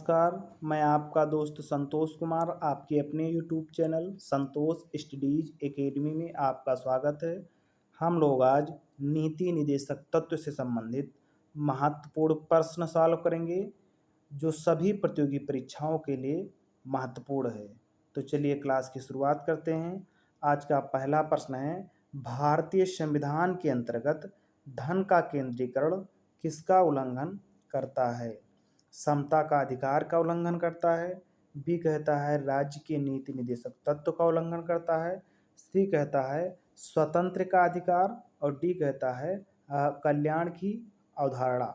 नमस्कार, मैं आपका दोस्त संतोष कुमार आपके अपने यूट्यूब चैनल संतोष स्टडीज एकेडमी में आपका स्वागत है। हम लोग आज नीति निदेशक तत्व से संबंधित महत्वपूर्ण प्रश्न सॉल्व करेंगे, जो सभी प्रतियोगी परीक्षाओं के लिए महत्वपूर्ण है। तो चलिए क्लास की शुरुआत करते हैं। आज का पहला प्रश्न है, भारतीय संविधान के अंतर्गत धन का केंद्रीकरण किसका उल्लंघन करता है? समता का अधिकार का उल्लंघन करता है। बी कहता है राज्य के नीति निदेशक तत्व का उल्लंघन करता है। सी कहता है स्वतंत्र का अधिकार और डी कहता है कल्याण की अवधारणा।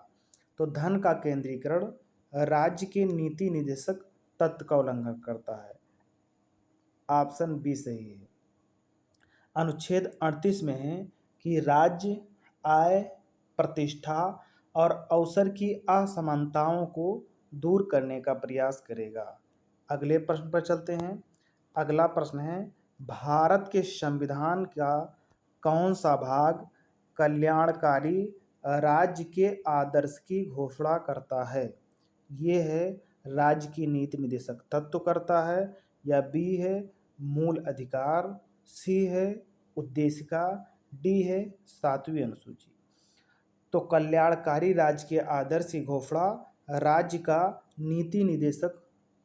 तो धन का केंद्रीकरण राज्य के नीति निदेशक तत्व का उल्लंघन करता है। ऑप्शन बी सही है। अनुच्छेद 38 में है कि राज्य आय, प्रतिष्ठा और अवसर की असमानताओं को दूर करने का प्रयास करेगा। अगले प्रश्न पर चलते हैं। अगला प्रश्न है, भारत के संविधान का कौन सा भाग कल्याणकारी राज्य के आदर्श की घोषणा करता है? ये है राज्य की नीति निदेशक तत्व करता है, या बी है मूल अधिकार, सी है उद्देशिका, डी है 7वीं अनुसूची। तो कल्याणकारी राज्य के आदर्श की घोषणा राज्य का नीति निदेशक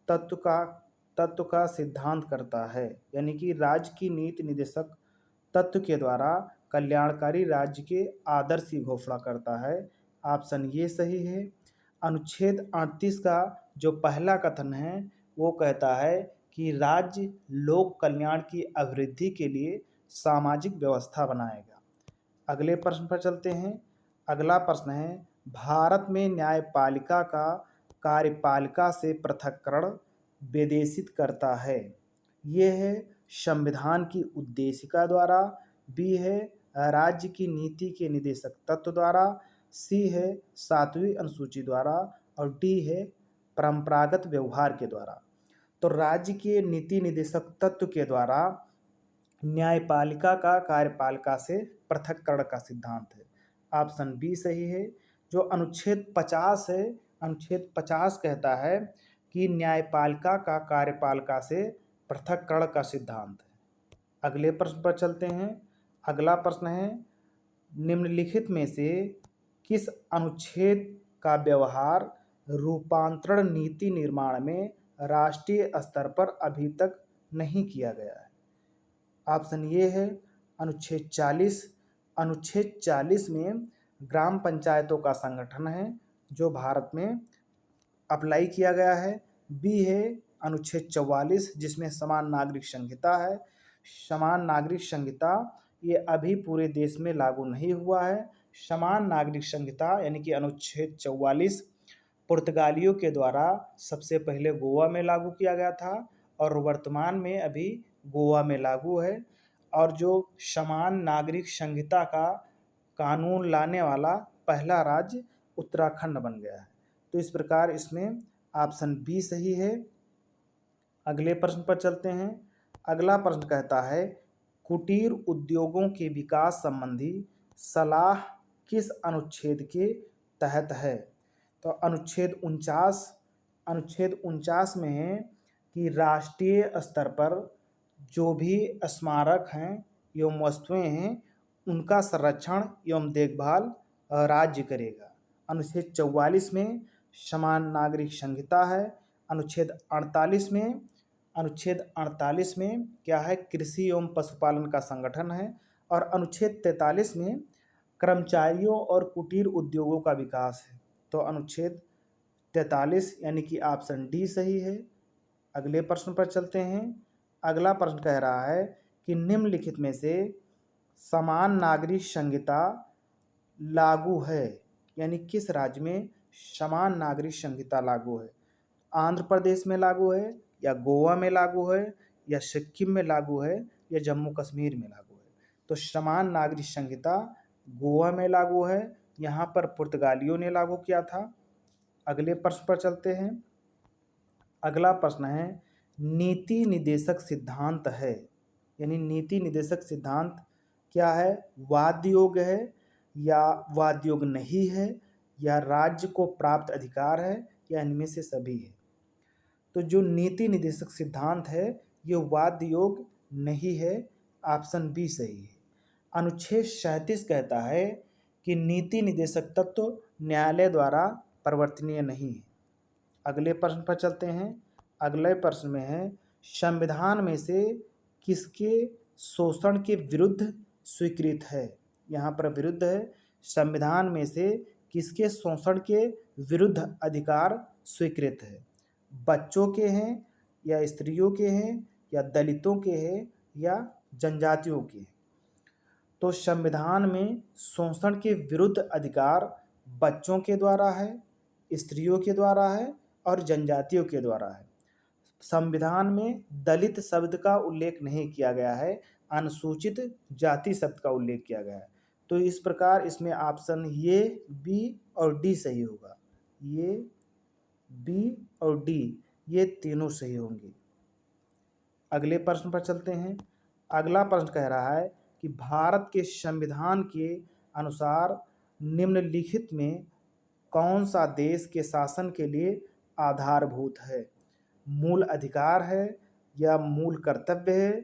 तत्व का सिद्धांत करता है, यानी कि राज्य की नीति निदेशक तत्व के द्वारा कल्याणकारी राज्य के आदर्श की घोषणा करता है। ऑप्शन ये सही है। अनुच्छेद 38 का जो पहला कथन है वो कहता है कि राज्य लोक कल्याण की अभिवृद्धि के लिए सामाजिक व्यवस्था बनाएगा। अगले प्रश्न पर चलते हैं। अगला प्रश्न है, भारत में न्यायपालिका का कार्यपालिका से पृथक्करण विदेशित करता है। ये है संविधान की उद्देशिका द्वारा, बी है राज्य की नीति के निदेशक तत्व द्वारा, सी है 7वीं अनुसूची द्वारा और डी है परंपरागत व्यवहार के द्वारा। तो राज्य के नीति निदेशक तत्व के द्वारा न्यायपालिका का कार्यपालिका से पृथक्करण का सिद्धांत है। ऑप्शन बी सही है। जो अनुच्छेद 50 है, अनुच्छेद 50 कहता है कि न्यायपालिका का कार्यपालिका से पृथक्करण का सिद्धांत है। अगले प्रश्न पर चलते हैं। अगला प्रश्न है, निम्नलिखित में से किस अनुच्छेद का व्यवहार रूपांतरण नीति निर्माण में राष्ट्रीय स्तर पर अभी तक नहीं किया गया है? ऑप्शन ये है अनुच्छेद 40। अनुच्छेद 40 में ग्राम पंचायतों का संगठन है जो भारत में अप्लाई किया गया है। बी है अनुच्छेद 44 जिसमें समान नागरिक संहिता है। समान नागरिक संहिता ये अभी पूरे देश में लागू नहीं हुआ है। समान नागरिक संहिता यानी कि अनुच्छेद 44 पुर्तगालियों के द्वारा सबसे पहले गोवा में लागू किया गया था और वर्तमान में अभी गोवा में लागू है। और जो समान नागरिक संहिता का कानून लाने वाला पहला राज्य उत्तराखंड बन गया है। तो इस प्रकार इसमें ऑप्शन बी सही है। अगले प्रश्न पर चलते हैं। अगला प्रश्न कहता है, कुटीर उद्योगों के विकास संबंधी सलाह किस अनुच्छेद के तहत है? तो अनुच्छेद 49 में है कि राष्ट्रीय स्तर पर जो भी स्मारक हैं एवं वस्तुएं हैं उनका संरक्षण एवं देखभाल राज्य करेगा। अनुच्छेद 44 में समान नागरिक संहिता है। अनुच्छेद 48 में क्या है, कृषि एवं पशुपालन का संगठन है। और अनुच्छेद 43 में कर्मचारियों और कुटीर उद्योगों का विकास है। तो अनुच्छेद 43 यानी कि ऑप्शन डी सही है। अगले प्रश्न पर चलते हैं। अगला प्रश्न कह रहा है कि निम्नलिखित में से समान नागरिक संहिता लागू है, यानी किस राज्य में समान नागरिक संहिता लागू है? आंध्र प्रदेश में लागू है, या गोवा में लागू है, या सिक्किम में लागू है, या जम्मू कश्मीर में लागू है? तो समान नागरिक संहिता गोवा में लागू है। यहाँ पर पुर्तगालियों ने लागू किया था। अगले प्रश्न पर चलते हैं। अगला प्रश्न है, नीति निदेशक सिद्धांत है, यानी नीति निदेशक सिद्धांत क्या है? वाद्य योग्य है या वाद्य योग्य नहीं है, या राज्य को प्राप्त अधिकार है, या इनमें से सभी है? तो जो नीति निदेशक सिद्धांत है ये वाद्य योग नहीं है। ऑप्शन बी सही है। अनुच्छेद 37 कहता है कि नीति निदेशक तत्व न्यायालय द्वारा परिवर्तनीय नहीं है। अगले प्रश्न पर चलते हैं। अगले प्रश्न में है संविधान में से किसके शोषण के विरुद्ध स्वीकृत है। यहाँ पर विरुद्ध है। संविधान में से किसके शोषण के विरुद्ध अधिकार स्वीकृत है। बच्चों के हैं या स्त्रियों के हैं या दलितों के हैं या जनजातियों के हैं। तो संविधान में शोषण के विरुद्ध अधिकार बच्चों के द्वारा है, स्त्रियों के द्वारा है और जनजातियों के द्वारा है। संविधान में दलित शब्द का उल्लेख नहीं किया गया है, अनुसूचित जाति शब्द का उल्लेख किया गया है। तो इस प्रकार इसमें ऑप्शन ए, बी और डी सही होगा। ये बी और डी ये तीनों सही होंगे। अगले प्रश्न पर चलते हैं। अगला प्रश्न कह रहा है कि भारत के संविधान के अनुसार निम्नलिखित में कौन सा देश के शासन के लिए आधारभूत है। मूल अधिकार है या मूल कर्तव्य है,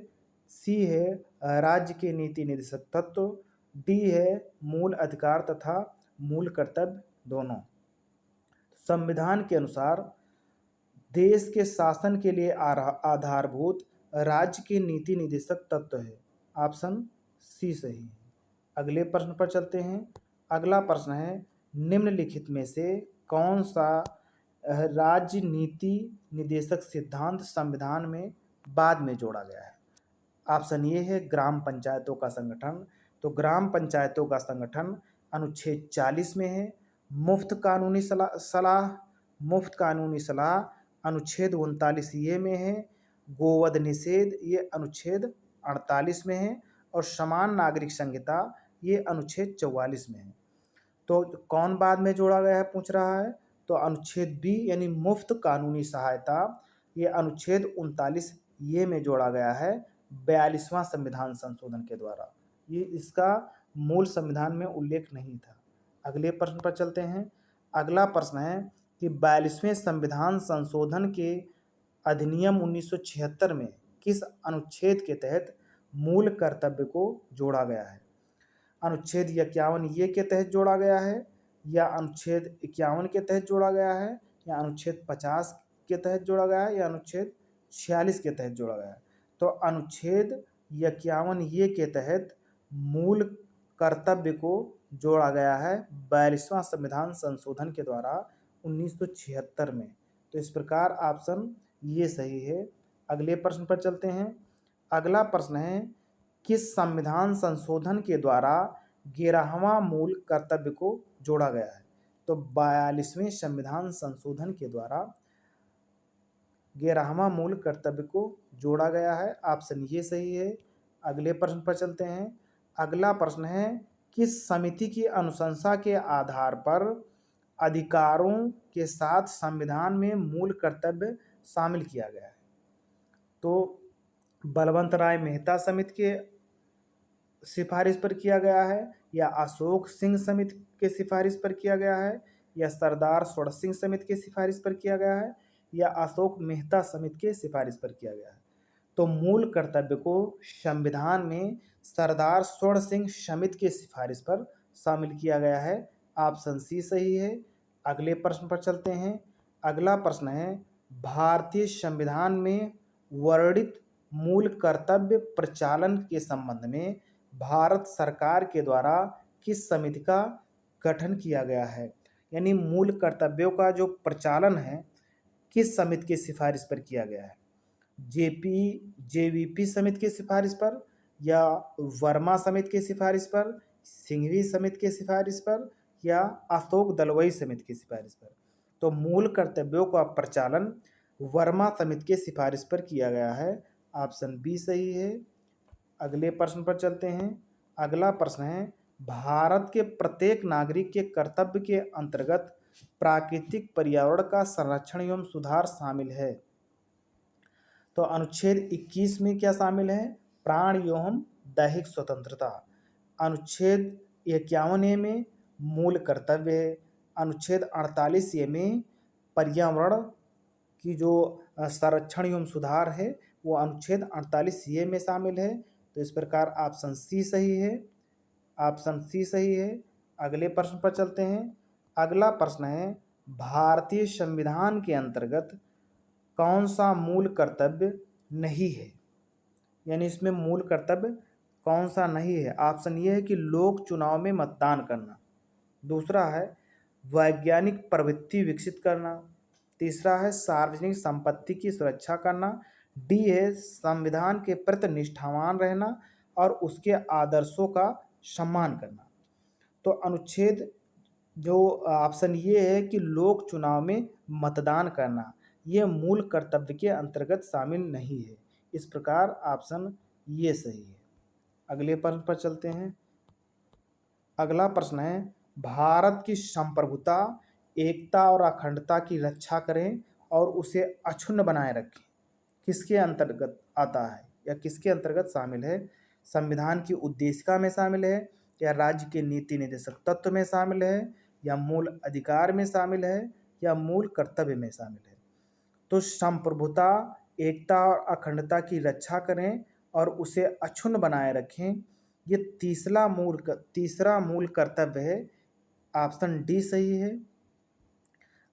सी है राज्य के नीति निदेशक तत्व, डी है मूल अधिकार तथा मूल कर्तव्य दोनों। संविधान के अनुसार देश के शासन के लिए आधारभूत राज्य के नीति निदेशक तत्व है। ऑप्शन सी सही है। अगले प्रश्न पर चलते हैं। अगला प्रश्न है निम्नलिखित में से कौन सा राज्य नीति निदेशक सिद्धांत संविधान में बाद में जोड़ा गया है। ऑप्शन ए है ग्राम पंचायतों का संगठन। तो ग्राम पंचायतों का संगठन अनुच्छेद 40 में है। मुफ्त कानूनी सलाह अनुच्छेद 39 ये में है। गोवध निषेध ये अनुच्छेद 48 में है और समान नागरिक संहिता ये अनुच्छेद 44 में है। तो कौन बाद में जोड़ा गया है पूछ रहा है। तो अनुच्छेद बी यानी मुफ्त कानूनी सहायता ये अनुच्छेद 39 ये में जोड़ा गया है 42वां संविधान संशोधन के द्वारा। ये इसका मूल संविधान में उल्लेख नहीं था। अगले प्रश्न पर चलते हैं। अगला प्रश्न है कि 42वें संविधान संशोधन के अधिनियम 1976 में किस अनुच्छेद के तहत मूल कर्तव्य को जोड़ा गया है। अनुच्छेद 51 ये के तहत जोड़ा गया है या अनुच्छेद 51 के तहत जोड़ा गया है या अनुच्छेद 50 के तहत जोड़ा गया है या अनुच्छेद 46 के तहत जोड़ा गया है। तो अनुच्छेद 51 ये के तहत मूल कर्तव्य को जोड़ा गया है 42वां संविधान संशोधन के द्वारा 1976 में। तो इस प्रकार ऑप्शन ये सही है। अगले प्रश्न पर चलते हैं। अगला प्रश्न है किस संविधान संशोधन के द्वारा 11वां मूल कर्तव्य को जोड़ा गया है। तो 42वें संविधान संशोधन के द्वारा 11वां मूल कर्तव्य को जोड़ा गया है। ऑप्शन ये सही है। अगले प्रश्न पर चलते हैं। अगला प्रश्न है किस समिति की अनुशंसा के आधार पर अधिकारों के साथ संविधान में मूल कर्तव्य शामिल किया गया है। तो बलवंत राय मेहता समिति के सिफारिश पर किया गया है या अशोक सिंह समिति के सिफारिश पर किया गया है या सरदार स्वर्ण सिंह समिति के सिफारिश पर किया गया है या अशोक मेहता समिति के सिफारिश पर किया गया है। तो मूल कर्तव्य को संविधान में सरदार स्वर्ण सिंह समिति के सिफारिश पर शामिल किया गया है। ऑप्शन सी सही है। अगले प्रश्न पर चलते हैं। अगला प्रश्न है भारतीय संविधान में वर्णित मूल कर्तव्य प्रचालन के संबंध में भारत सरकार के द्वारा किस समिति का गठन किया गया है। यानी मूल कर्तव्यों का जो प्रचालन है किस समिति की सिफारिश पर किया गया है। जेवीपी समिति की सिफारिश पर या वर्मा समिति की सिफारिश पर, सिंघवी समिति की सिफारिश पर या अशोक दलवई समिति की सिफारिश पर। तो मूल कर्तव्यों का प्रचालन वर्मा समिति के सिफारिश पर किया गया है। ऑप्शन बी सही है। अगले प्रश्न पर चलते हैं। अगला प्रश्न है भारत के प्रत्येक नागरिक के कर्तव्य के अंतर्गत प्राकृतिक पर्यावरण का संरक्षण एवं सुधार शामिल है। तो अनुच्छेद 21 में क्या शामिल है, प्राण एवं दैहिक स्वतंत्रता। अनुच्छेद 51 में मूल कर्तव्य है। अनुच्छेद 48 में पर्यावरण की जो संरक्षण एवं सुधार है वो अनुच्छेद 48 ये में शामिल है। तो इस प्रकार ऑप्शन सी सही है, ऑप्शन सी सही है। अगले प्रश्न पर चलते हैं। अगला प्रश्न है, भारतीय संविधान के अंतर्गत कौन सा मूल कर्तव्य नहीं है, यानी इसमें मूल कर्तव्य कौन सा नहीं है। ऑप्शन ये है कि लोक चुनाव में मतदान करना, दूसरा है वैज्ञानिक प्रवृत्ति विकसित करना, तीसरा है सार्वजनिक संपत्ति की सुरक्षा करना, डी है संविधान के प्रति निष्ठावान रहना और उसके आदर्शों का सम्मान करना। तो अनुच्छेद जो ऑप्शन ये है कि लोक चुनाव में मतदान करना, ये मूल कर्तव्य के अंतर्गत शामिल नहीं है। इस प्रकार ऑप्शन ये सही है। अगले प्रश्न पर चलते हैं। अगला प्रश्न है, भारत की संप्रभुता, एकता और अखंडता की रक्षा करें और उसे अक्षुण्ण बनाए रखें, किसके अंतर्गत आता है या किसके अंतर्गत शामिल है। संविधान की उद्देशिका में शामिल है, या राज्य के नीति निर्देशक तत्व में शामिल है, या मूल अधिकार में शामिल है, या मूल कर्तव्य में शामिल है। तो संप्रभुता, एकता और अखंडता की रक्षा करें और उसे अक्षुण्ण बनाए रखें, ये तीसरा मूल कर्तव्य है। ऑप्शन डी सही है।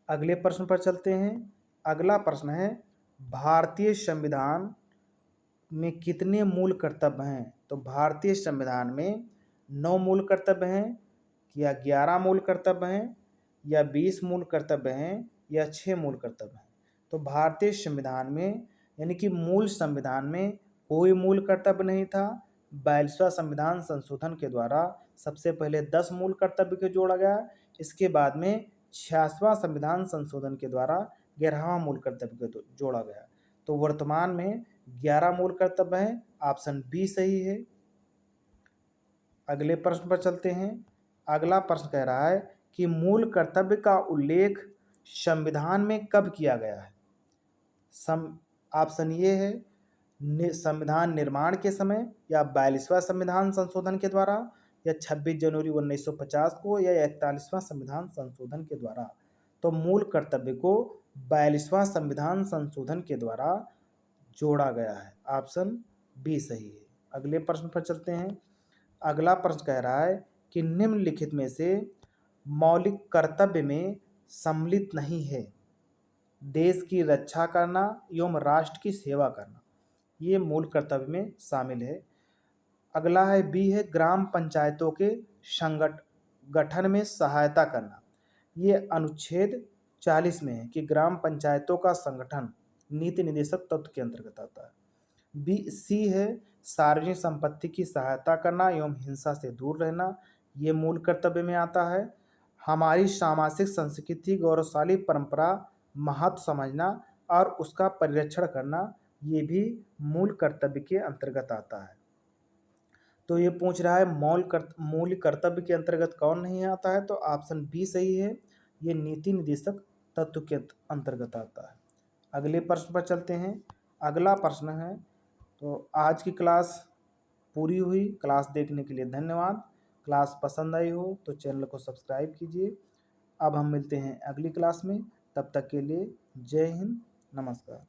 अगले प्रश्न पर चलते हैं। अगला प्रश्न है, भारतीय संविधान में कितने मूल कर्तव्य हैं। तो भारतीय संविधान में 9 मूल कर्तव्य हैं, या 11 मूल कर्तव्य हैं, या 20 मूल कर्तव्य हैं, या 6 मूल कर्तव्य हैं। तो भारतीय संविधान में यानी कि मूल संविधान में कोई मूल कर्तव्य नहीं था। 42वां संविधान संशोधन के द्वारा सबसे पहले 10 मूल कर्तव्य को जोड़ा गया। इसके बाद में 86वां संविधान संशोधन के द्वारा 11वां मूल कर्तव्य को जोड़ा गया। तो वर्तमान में 11 मूल कर्तव्य हैं। ऑप्शन बी सही है। अगले प्रश्न पर चलते हैं। अगला प्रश्न कह रहा है कि मूल कर्तव्य का उल्लेख संविधान में कब किया गया है। ऑप्शन ये है, संविधान निर्माण के समय, या 42वां संविधान संशोधन के द्वारा, या 26 जनवरी 1950 को, या 41वां संविधान संशोधन के द्वारा। तो मूल कर्तव्य को 42वां संविधान संशोधन के द्वारा जोड़ा गया है। ऑप्शन बी सही है। अगले प्रश्न पर चलते हैं। अगला प्रश्न कह रहा है कि निम्नलिखित में से मौलिक कर्तव्य में सम्मिलित नहीं है। देश की रक्षा करना एवं राष्ट्र की सेवा करना, ये मूल कर्तव्य में शामिल है। अगला है बी है, ग्राम पंचायतों के गठन में सहायता करना, ये अनुच्छेद 40 में है कि ग्राम पंचायतों का संगठन नीति निर्देशक तत्व के अंतर्गत आता है। बी सी है, सार्वजनिक संपत्ति की सहायता करना एवं हिंसा से दूर रहना, ये मूल कर्तव्य में आता है। हमारी सामाजिक संस्कृति, गौरवशाली परंपरा महत्व समझना और उसका परिरक्षण करना, ये भी मूल कर्तव्य के अंतर्गत आता है। तो ये पूछ रहा है मूल कर्तव्य के अंतर्गत कौन नहीं आता है। तो ऑप्शन बी सही है, ये नीति निर्देशक तत्व के अंतर्गत आता है। अगले प्रश्न पर चलते हैं। अगला प्रश्न है, तो आज की क्लास पूरी हुई। क्लास देखने के लिए धन्यवाद। क्लास पसंद आई हो तो चैनल को सब्सक्राइब कीजिए। अब हम मिलते हैं अगली क्लास में, तब तक के लिए जय हिंद, नमस्कार।